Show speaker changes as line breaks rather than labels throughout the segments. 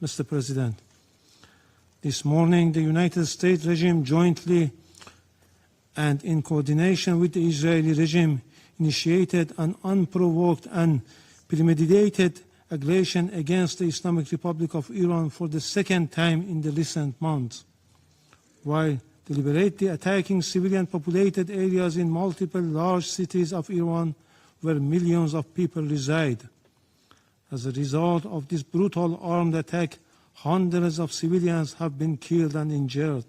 Mr. President. This morning, the United States regime jointly and in coordination with the Israeli regime initiated an unprovoked and premeditated aggression against the Islamic Republic of Iran for the second time in the recent months, while deliberately attacking civilian populated areas in multiple large cities of Iran where millions of people reside. As a result of this brutal armed attack, hundreds of civilians have been killed and injured.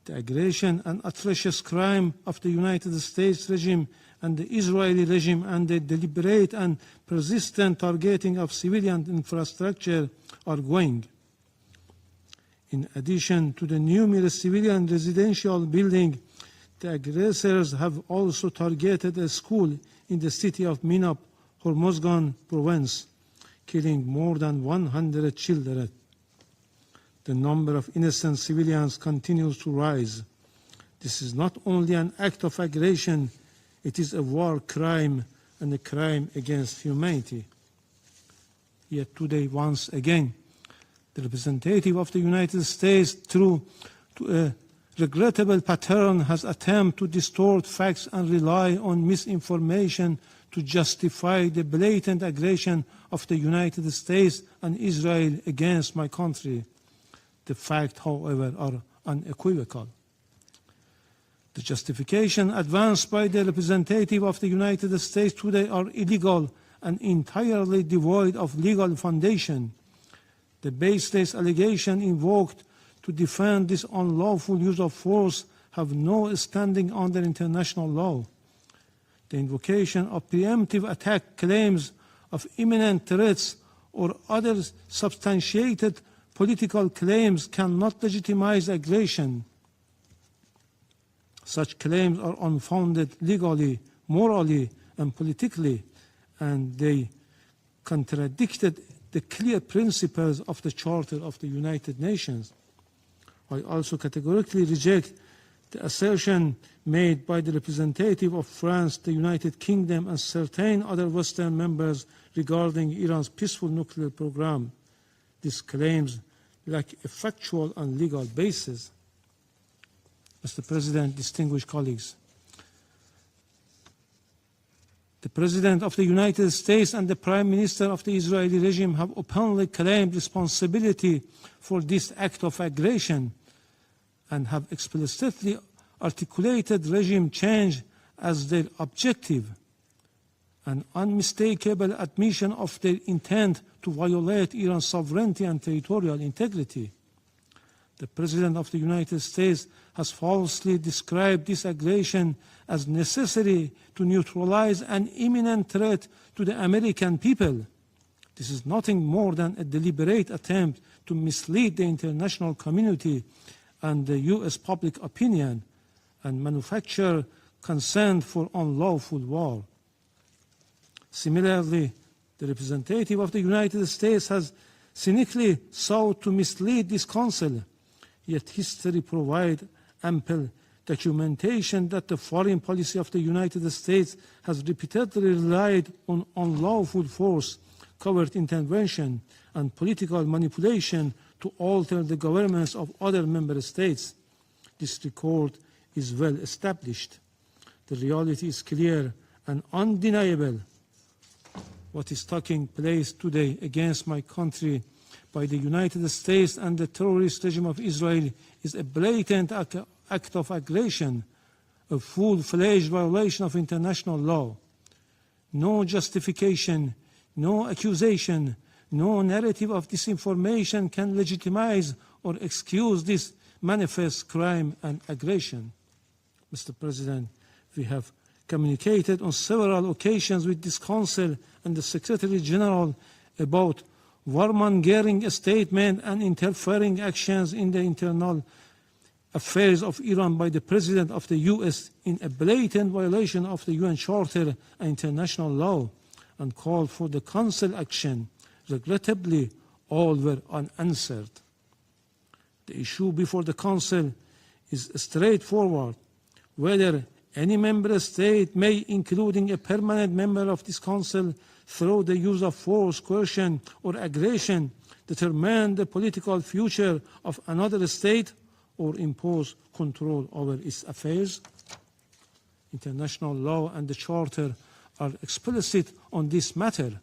The aggression and atrocious crime of the United States regime and the Israeli regime and the deliberate and persistent targeting of civilian infrastructure are going. In addition to the numerous civilian residential buildings, the aggressors have also targeted a school in the city of Minab, Hormozgan province, killing more than 100 children. The number of innocent civilians continues to rise. This is not only an act of aggression, it is a war crime and a crime against humanity. Yet today, once again, the representative of the United States, through a regrettable pattern, has attempted to distort facts and rely on misinformation to justify the blatant aggression of the United States and Israel against my country. The facts, however, are unequivocal. The justification advanced by the representative of the United States today are illegal and entirely devoid of legal foundation. The baseless allegation invoked to defend this unlawful use of force have no standing under international law. The invocation of preemptive attack claims of imminent threats or other substantiated political claims cannot legitimize aggression. Such claims are unfounded legally, morally, and politically, and they contradicted the clear principles of the Charter of the United Nations. I also categorically reject the assertion made by the representative of France, the United Kingdom, and certain other Western members regarding Iran's peaceful nuclear program. These claims lack a factual and legal basis. Mr. President, distinguished colleagues, the President of the United States and the Prime Minister of the Israeli regime have openly claimed responsibility for this act of aggression and have explicitly articulated regime change as their objective, an unmistakable admission of their intent to violate Iran's sovereignty and territorial integrity. The President of the United States has falsely described this aggression as necessary to neutralize an imminent threat to the American people. This is nothing more than a deliberate attempt to mislead the international community and the U.S. public opinion and manufacture consent for unlawful war. Similarly, the representative of the United States has cynically sought to mislead this Council, yet history provides ample documentation that the foreign policy of the United States has repeatedly relied on unlawful force, covert intervention, and political manipulation to alter the governments of other member states. This record is well established. The reality is clear and undeniable. What is taking place today against my country by the United States and the terrorist regime of Israel is a blatant act of aggression, a full-fledged violation of international law. No justification, no accusation, no narrative of disinformation can legitimize or excuse this manifest crime and aggression. Mr. President, we have communicated on several occasions with this Council and the Secretary General about warmongering statements and interfering actions in the internal affairs of Iran by the President of the U.S. in a blatant violation of the UN Charter and international law, and called for the Council action. Regrettably, all were unanswered. The issue before the Council is straightforward: whether any member state may, including a permanent member of this Council, through the use of force, coercion, or aggression, determine the political future of another state or impose control over its affairs? International law and the Charter are explicit on this matter.